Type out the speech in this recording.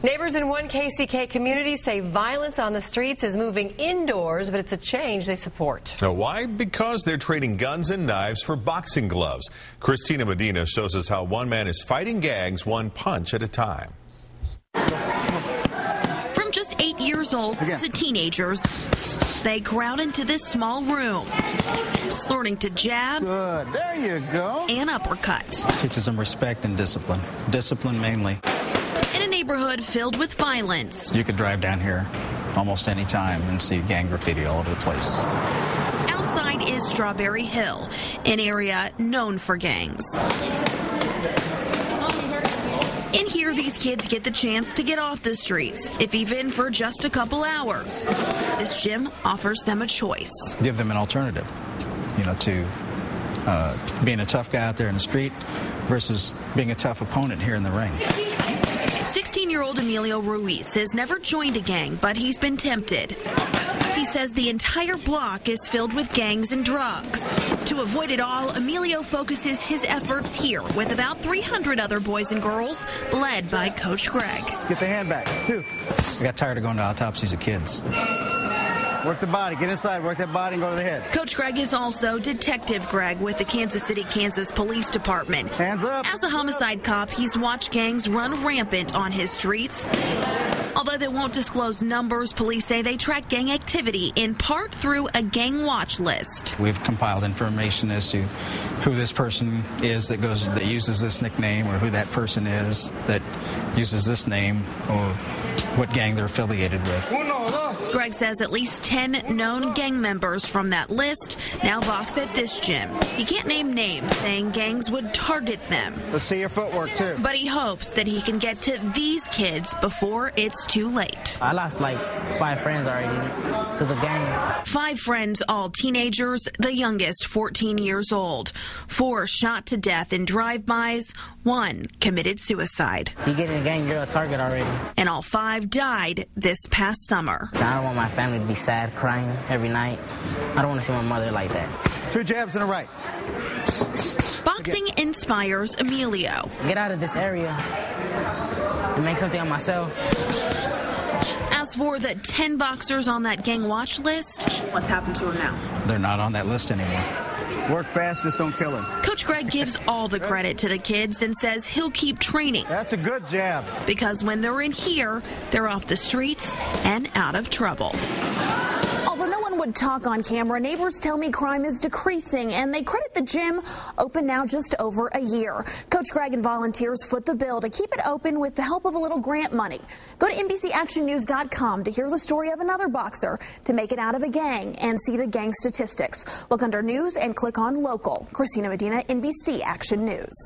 Neighbors in one KCK community say violence on the streets is moving indoors, but it's a change they support. Now, why? Because they're trading guns and knives for boxing gloves. Christina Medina shows us how one man is fighting gangs one punch at a time. From just 8 years old to teenagers, they crowd into this small room, learning to jab. Good. There you go. And uppercut. Teaches them respect and discipline. Discipline mainly. In a neighborhood filled with violence. You could drive down here almost any time and see gang graffiti all over the place. Outside is Strawberry Hill, an area known for gangs. In here, these kids get the chance to get off the streets, if even for just a couple hours. This gym offers them a choice. Give them an alternative, to being a tough guy out there in the street versus being a tough opponent here in the ring. 16-year-old Emilio Ruiz has never joined a gang, but he's been tempted. He says the entire block is filled with gangs and drugs. To avoid it all, Emilio focuses his efforts here with about 300 other boys and girls, led by Coach Greg. Let's get the hand back, too. I got tired of going to autopsies of kids. Work the body, get inside, work that body and go to the head. Coach Greg is also Detective Greg with the Kansas City, Kansas Police Department. Hands up. As a homicide cop, he's watched gangs run rampant on his streets. Although they won't disclose numbers, police say they track gang activity in part through a gang watch list. We've compiled information as to who this person is that uses this nickname, or who that person is that uses this name, or what gang they're affiliated with. Greg says at least 10 known gang members from that list now box at this gym. He can't name names, saying gangs would target them. Let's see your footwork, too. But he hopes that he can get to these kids before it's too late. I lost like 5 friends already because of gangs. 5 friends, all teenagers, the youngest 14 years old. 4 shot to death in drive-bys, 1 committed suicide. You get in a gang, you're a target already. And all 5 died this past summer. I don't want my family to be sad, crying every night. I don't want to see my mother like that. 2 jabs and a right. Boxing inspires Emilio. Get out of this area and make something of myself. As for the 10 boxers on that gang watch list, what's happened to them now? They're not on that list anymore. Work fast, just don't kill him. Coach Greg gives all the credit to the kids and says he'll keep training. That's a good jab. Because when they're in here, they're off the streets and out of trouble. Although no one would talk on camera, neighbors tell me crime is decreasing, and they credit the gym, open now just over a year. Coach Greg and volunteers foot the bill to keep it open with the help of a little grant money. Go to NBCActionNews.com to hear the story of another boxer to make it out of a gang and see the gang statistics. Look under News and click on Local. Christina Medina, NBC Action News.